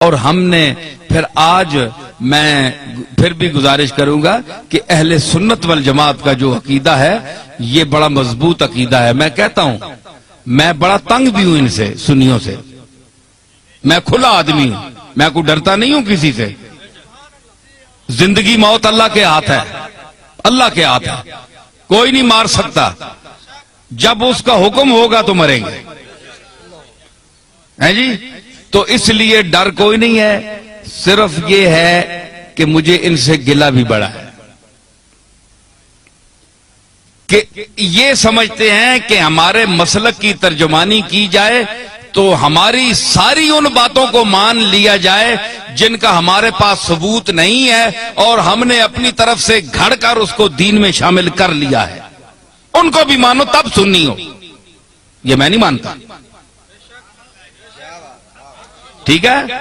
اور ہم نے پھر آج میں پھر بھی گزارش کروں گا کہ اہل سنت والجماعت کا جو عقیدہ ہے یہ بڑا مضبوط عقیدہ ہے. میں کہتا ہوں میں بڑا تنگ بھی ہوں ان سے، سنیوں سے. میں کھلا آدمی ہوں، میں کوئی ڈرتا نہیں ہوں کسی سے. زندگی موت اللہ کے ہاتھ ہے، اللہ کے ہاتھ ہے، کوئی نہیں مار سکتا. جب اس کا حکم ہوگا تو مریں گے، ہے جی. تو اس لیے ڈر کوئی نہیں ہے، صرف یہ ہے کہ مجھے ان سے گلہ بھی بڑا ہے کہ یہ سمجھتے ہیں کہ ہمارے مسلک کی ترجمانی کی جائے تو ہماری ساری ان باتوں کو مان لیا جائے جن کا ہمارے پاس ثبوت نہیں ہے اور ہم نے اپنی طرف سے گھڑ کر اس کو دین میں شامل کر لیا ہے. ان کو بھی مانو تب سنی ہو، یہ میں نہیں مانتا. ٹھیک ہے،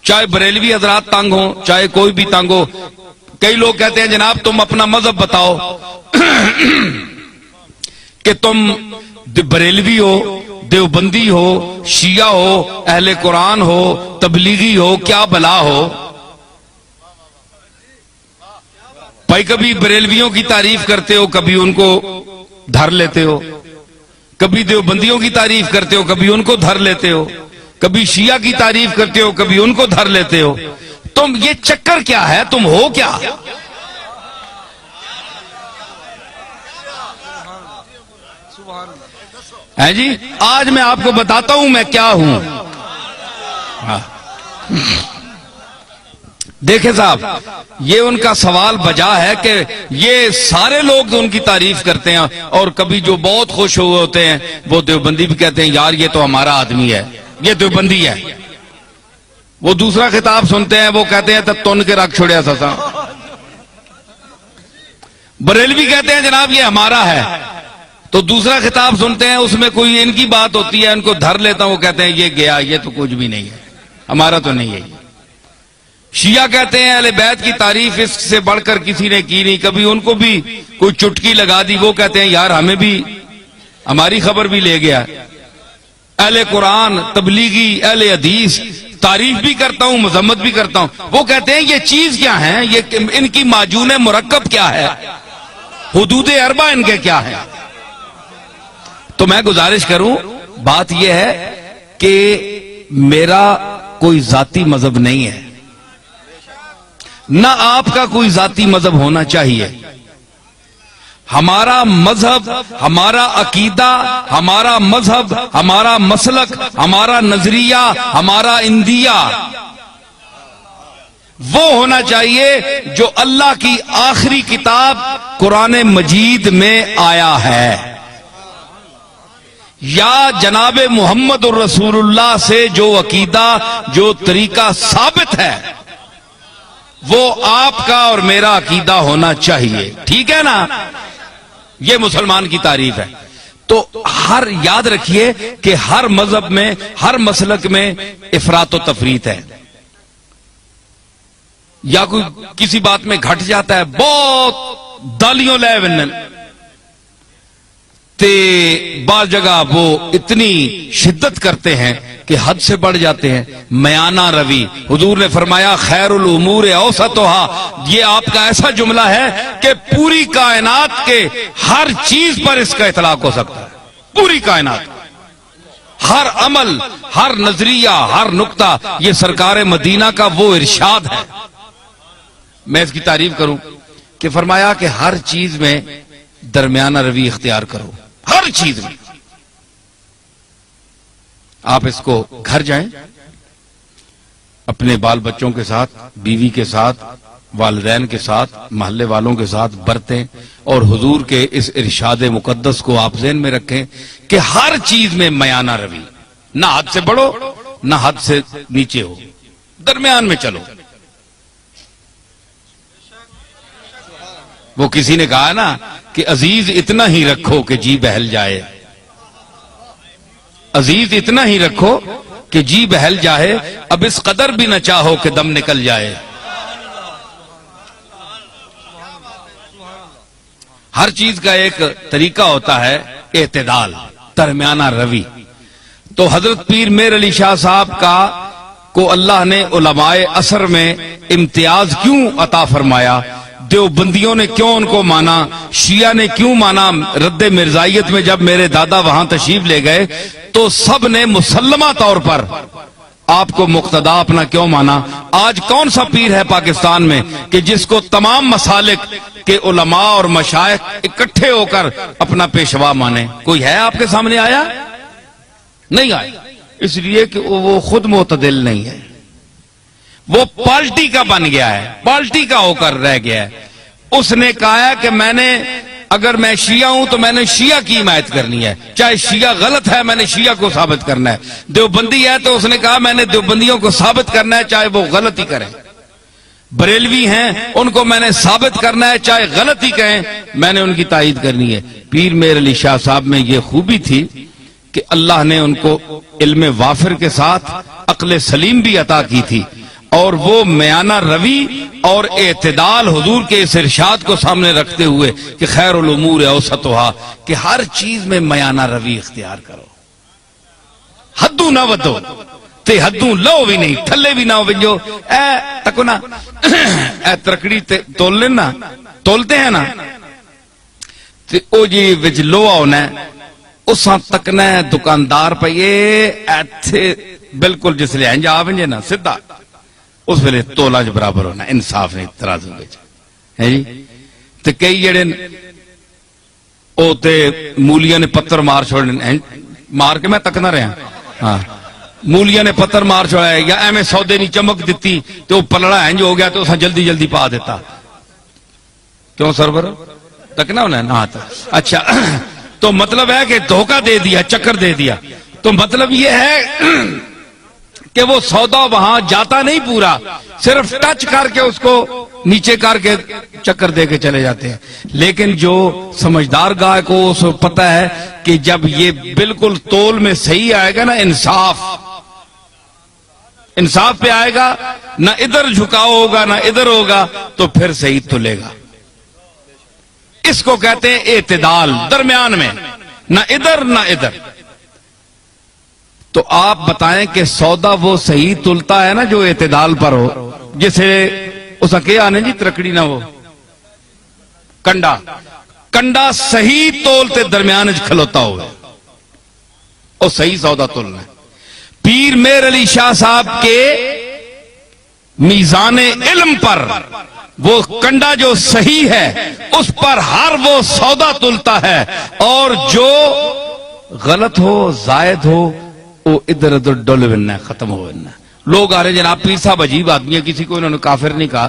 چاہے بریلوی حضرات تنگ ہو، چاہے کوئی بھی تنگ ہو. کئی لوگ کہتے ہیں جناب تم اپنا مذہب بتاؤ کہ تم بریلوی ہو، دیوبندی ہو، شیعہ ہو، اہل قرآن ہو، تبلیغی ہو، کیا بلا ہو. بھائی کبھی بریلویوں کی تعریف کرتے ہو، کبھی ان کو دھر لیتے ہو، کبھی دیوبندیوں کی تعریف کرتے ہو، کبھی ان کو دھر لیتے ہو، کبھی شیعہ کی تعریف کرتے ہو، کبھی ان کو دھر لیتے ہو. تم یہ چکر کیا ہے؟ تم ہو کیا؟ ہے جی. آج میں آپ کو بتاتا ہوں میں کیا ہوں. دیکھیں صاحب، یہ ان کا سوال بجا ہے کہ یہ سارے لوگ ان کی تعریف کرتے ہیں اور کبھی جو بہت خوش ہوئے ہوتے ہیں وہ دیوبندی بھی کہتے ہیں یار یہ تو ہمارا آدمی ہے، یہ دیوبندی ہے. وہ دوسرا خطاب سنتے ہیں وہ کہتے ہیں تب تن کے رکھ چھوڑیا سسا. بریلوی کہتے ہیں جناب یہ ہمارا ہے، تو دوسرا خطاب سنتے ہیں اس میں کوئی ان کی بات ہوتی ہے، ان کو دھر لیتا ہوں، وہ کہتے ہیں یہ گیا، یہ تو کچھ بھی نہیں ہے، ہمارا تو نہیں ہے. شیعہ کہتے ہیں اہل بیت کی تعریف اس سے بڑھ کر کسی نے کی نہیں، کبھی ان کو بھی کوئی چٹکی لگا دی، وہ کہتے ہیں یار ہمیں بھی ہماری خبر بھی لے گیا. اہل قرآن، تبلیغی، اہل حدیث تعریف بھی کرتا ہوں، مذمت بھی کرتا ہوں. وہ کہتے ہیں یہ چیز کیا ہے، یہ ان کی معجون مرکب کیا ہے، حدود اربع ان کے کیا ہے. تو میں گزارش کروں، بات یہ ہے کہ میرا کوئی ذاتی مذہب نہیں ہے، نہ آپ کا کوئی ذاتی مذہب ہونا چاہیے. ہمارا مذہب، ہمارا عقیدہ، ہمارا مذہب، ہمارا مسلک، ہمارا نظریہ، ہمارا اندیہ وہ ہونا چاہیے جو اللہ کی آخری کتاب قرآن مجید میں آیا ہے، یا جناب محمد الرسول اللہ سے جو عقیدہ، جو طریقہ ثابت ہے وہ آپ کا اور میرا عقیدہ ہونا چاہیے. ٹھیک ہے نا؟ یہ مسلمان کی تعریف ہے. تو ہر یاد رکھیے کہ ہر مذہب میں، ہر مسلک میں افراط و تفریط ہے. یا کوئی کسی بات میں گھٹ جاتا ہے، بہت دالیوں لے ونن تے بعض جگہ وہ اتنی شدت کرتے ہیں کہ حد سے بڑھ جاتے ہیں. میانہ روی، حضور نے فرمایا خیر الامور اوسطھا، یہ آپ کا ایسا جملہ ہے کہ پوری کائنات کے ہر چیز پر اس کا اطلاق ہو سکتا ہے. پوری کائنات، ہر عمل، ہر نظریہ، ہر نقطہ، یہ سرکار مدینہ کا وہ ارشاد ہے. میں اس کی تعریف کروں کہ فرمایا کہ ہر چیز میں درمیانہ روی اختیار کرو، ہر چیز میں. آپ اس کو گھر جائیں، اپنے بال بچوں کے ساتھ، بیوی کے ساتھ، والدین کے ساتھ، محلے والوں کے ساتھ برتیں اور حضور کے اس ارشاد مقدس کو آپ ذہن میں رکھیں کہ ہر چیز میں میانہ روی، نہ حد سے بڑھو نہ حد سے نیچے ہو، درمیان میں چلو. وہ کسی نے کہا نا کہ عزیز اتنا ہی رکھو کہ جی بہل جائے، عزیز اتنا ہی رکھو کہ جی بہل جائے، اب اس قدر بھی نہ چاہو کہ دم نکل جائے. ہر چیز کا ایک طریقہ ہوتا ہے، اعتدال، درمیانہ روی. تو حضرت پیر میر علی شاہ صاحب کا کو اللہ نے علماء عصر میں امتیاز کیوں عطا فرمایا؟ دیوبندیوں نے کیوں ان کو مانا؟ شیعہ نے کیوں مانا؟ رد مرزائیت میں جب میرے دادا وہاں تشریف لے گئے تو سب نے مسلمہ طور پر آپ کو مقتدا اپنا کیوں مانا؟ آج کون سا پیر ہے پاکستان میں کہ جس کو تمام مسالک کے علماء اور مشائخ اکٹھے ہو کر اپنا پیشوا مانے؟ کوئی ہے آپ کے سامنے آیا؟ نہیں آیا، اس لیے کہ وہ خود معتدل نہیں ہے، وہ پارٹی کا بن گیا ہے، پارٹی کا ہو کر رہ گیا ہے۔ اس نے کہا ہے کہ اگر میں شیعہ ہوں تو میں نے شیعہ کی حمایت کرنی ہے، چاہے شیعہ غلط ہے میں نے شیعہ کو ثابت کرنا ہے، دیوبندی ہے تو اس نے کہا میں نے دیوبندیوں کو ثابت کرنا ہے چاہے وہ غلط ہی کریں، بریلوی ہیں ان کو میں نے ثابت کرنا ہے چاہے غلط ہی کہیں، میں نے ان کی تائید کرنی ہے۔ پیر میر علی شاہ صاحب میں یہ خوبی تھی کہ اللہ نے ان کو علم وافر کے ساتھ عقل سلیم بھی عطا کی تھی، اور وہ میانہ روی اور اعتدال حضور کے اس ارشاد کو سامنے رکھتے ہوئے کہ خیر الامور اوسطھا، کہ ہر چیز میں میانہ روی اختیار کرو، حدوں نہ ودو تے حدوں لو بھی نہیں، تھلے بھی نہ ہو جو تکو نا ترکڑی تول لینا تولتے ہیں نا تے او جی وچ لوہا ہونا ہے اساں تکنا ہے دکاندار پہ یہ ایتھے بالکل جس لئے انجا آونجے نا سدھا اس ویلے تولا جو برابر ہونا، انصاف نہیں ترازو بچ ہے جی۔ تے کئی جڑے او تے مولیاں نے پتھر مار چھوڑنے، مار کے میں تکنا رہا ہاں، مولیاں نے پتھر مار چھوڑا ہے یا ایمیں سودے نہیں چمک دیتی تو پلڑا ہے جو ہو گیا تو اساں جلدی جلدی پا دیتا، کیوں سرور تکنا ہونا ہے نا؟ اچھا تو مطلب ہے کہ دھوکہ دے دیا، چکر دے دیا، تو مطلب یہ ہے کہ وہ سودا وہاں جاتا نہیں پورا، صرف ٹچ کر کے اس کو نیچے کر کے چکر دے کے چلے جاتے ہیں۔ لیکن جو سمجھدار گاہ کو اس کو پتہ ہے کہ جب یہ بالکل تول میں صحیح آئے گا نا، انصاف پہ آئے گا، نہ ادھر جھکاؤ ہوگا نہ ادھر ہوگا، تو پھر صحیح تلے گا۔ اس کو کہتے ہیں اعتدال، درمیان میں، نہ ادھر نہ ادھر۔ تو آپ بتائیں کہ سودا وہ صحیح تلتا ہے نا جو اعتدال پر ہو، جسے اس کے آنے جی ترکڑی نہ ہو، کنڈا صحیح تولتے درمیان کھلوتا ہوئے اور صحیح سودا تلنا ہے۔ پیر میر علی شاہ صاحب کے میزان علم پر وہ کنڈا جو صحیح ہے اس پر ہر وہ سودا تلتا ہے، اور جو غلط ہو زائد ہو وہ ادھر ادھر ڈول بننا، ختم ہو بننا۔ لوگ آ رہے جناب پیر صاحب عجیب آدمی ہے، کسی کو انہوں نے کافر نہیں کہا،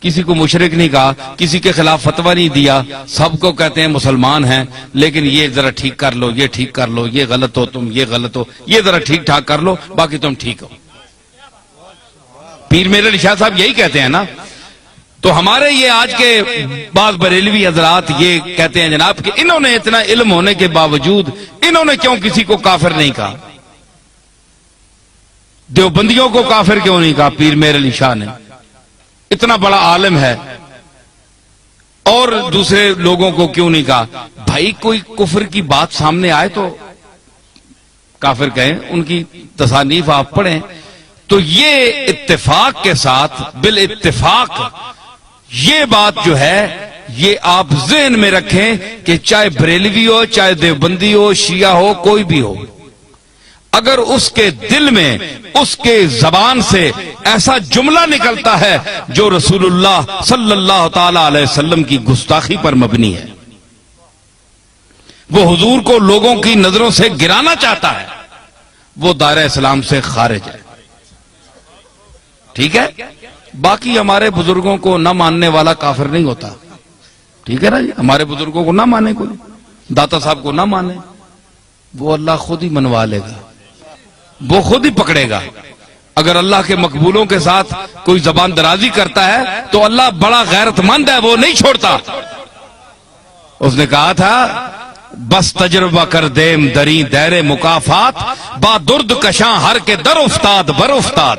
کسی کو مشرک نہیں کہا، کسی کے خلاف فتویٰ نہیں دیا، سب کو کہتے ہیں مسلمان ہیں، لیکن یہ ذرا ٹھیک کر لو، یہ ٹھیک کر لو، یہ غلط ہو تم، یہ غلط ہو، یہ ذرا ٹھیک ٹھاک کر لو، باقی تم ٹھیک ہو۔ پیر میر علی شاہ صاحب یہی کہتے ہیں نا۔ تو ہمارے یہ آج کے بعض بریلوی حضرات یہ کہتے ہیں جناب کہ انہوں نے اتنا علم ہونے کے باوجود انہوں نے کیوں کسی کو کافر نہیں کہا؟ دیوبندیوں کو کافر کیوں نہیں کہا پیر میر علی شاہ نے؟ اتنا بڑا عالم ہے، اور دوسرے لوگوں کو کیوں نہیں کہا؟ بھائی کوئی کفر کی بات سامنے آئے تو کافر کہیں، ان کی تصانیف آپ پڑھیں تو یہ اتفاق کے ساتھ بالاتفاق یہ بات جو ہے یہ آپ ذہن میں رکھیں کہ چاہے بریلوی ہو، چاہے دیوبندی ہو، شیعہ ہو، کوئی بھی ہو، اگر اس کے دل میں اس کے زبان سے ایسا جملہ نکلتا ہے جو رسول اللہ صلی اللہ تعالی علیہ وسلم کی گستاخی پر مبنی ہے، وہ حضور کو لوگوں کی نظروں سے گرانا چاہتا ہے، وہ دائرہ اسلام سے خارج ہے۔ ٹھیک ہے؟ باقی ہمارے بزرگوں کو نہ ماننے والا کافر نہیں ہوتا، ٹھیک ہے نا جی؟ ہمارے بزرگوں کو نہ مانے، کوئی داتا صاحب کو نہ مانے، وہ اللہ خود ہی منوا لے گا، وہ خود ہی پکڑے گا۔ اگر اللہ کے مقبولوں کے ساتھ کوئی زبان درازی کرتا ہے تو اللہ بڑا غیرت مند ہے، وہ نہیں چھوڑتا۔ اس نے کہا تھا بس تجربہ کر دیم دری دیر مکافات، با درد کشاں ہر کے در افتاد بر افتاد۔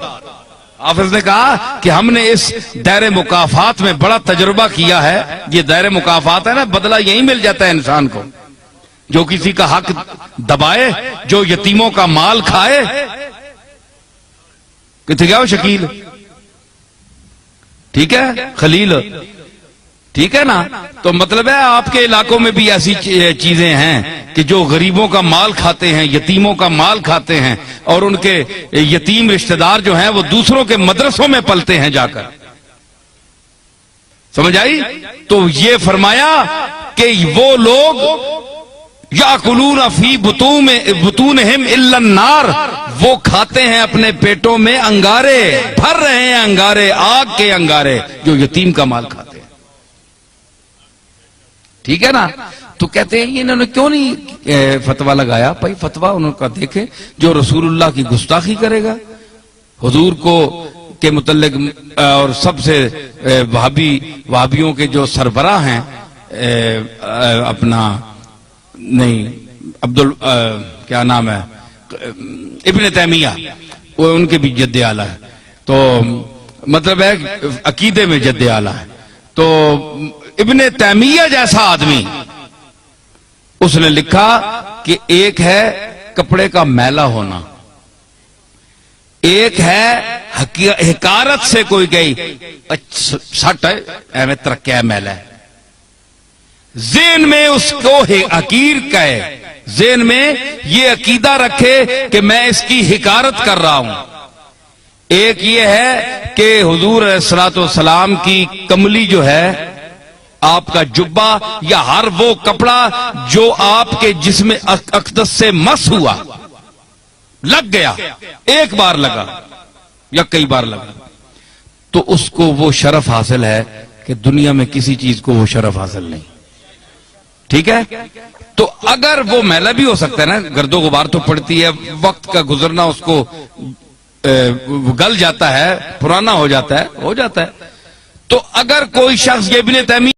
حافظ نے کہا کہ ہم نے اس دائر مکافات میں بڑا تجربہ کیا ہے۔ یہ دائر مکافات ہے نا، بدلہ یہی مل جاتا ہے انسان کو، جو کسی کا حق دبائے، جو یتیموں کا مال کھائے، کتنے گیا وہ شکیل؟ ٹھیک ہے خلیل، ٹھیک ہے نا؟ تو مطلب ہے آپ کے علاقوں میں بھی ایسی چیزیں ہیں کہ جو غریبوں کا مال کھاتے ہیں، یتیموں کا مال کھاتے ہیں، اور ان کے یتیم رشتہ دار جو ہیں وہ دوسروں کے مدرسوں میں پلتے ہیں جا کر. سمجھ آئی؟ تو یہ فرمایا کہ وہ لوگ یاکلون فی بطونہم الا النار، وہ کھاتے ہیں اپنے پیٹوں میں انگارے، بھر رہے ہیں انگارے، آگ کے انگارے جو یتیم کا مال کھاتے ہیں. ٹھیک ہے نا؟ تو کہتے ہیں انہوں نے کیوں نہیں فتویٰ لگایا؟ بھائی فتویٰ انہوں کا دیکھیں، جو رسول اللہ کی گستاخی کرے گا، حضور کو کے متعلق، اور سب سے وہابیوں کے جو سربراہ ہیں، اپنا نہیں کیا نام ہے، ابن تیمیہ، وہ ان کے بھی جد اعلیٰ ہے. تو مطلب ہے عقیدے میں جد اعلیٰ ہے. تو ابن تیمیہ جیسا آدمی، اس نے لکھا کہ ایک ہے کپڑے کا میلا ہونا، ایک ہے حکارت سے کوئی گئی سٹ ہے ایویں ترکیا میلا ہے، ذہن میں اس کو حقیر کہے، ذہن میں یہ عقیدہ رکھے کہ میں اس کی حکارت کر رہا ہوں. ایک یہ ہے کہ حضور علیہ الصلوۃ والسلام کی کملی جو ہے، آپ کا جبہ یا ہر وہ کپڑا جو آپ کے جسم اقدس سے مس ہوا، لگ گیا، ایک بار لگا یا کئی بار لگا، تو اس کو وہ شرف حاصل ہے کہ دنیا میں کسی چیز کو وہ شرف حاصل نہیں. ٹھیک ہے؟ تو اگر وہ میلا بھی ہو سکتا ہے نا، گرد و غبار تو پڑتی ہے، وقت کا گزرنا اس کو گل جاتا ہے، پرانا ہو جاتا ہے. تو اگر کوئی شخص، یہ ابن تیمیہ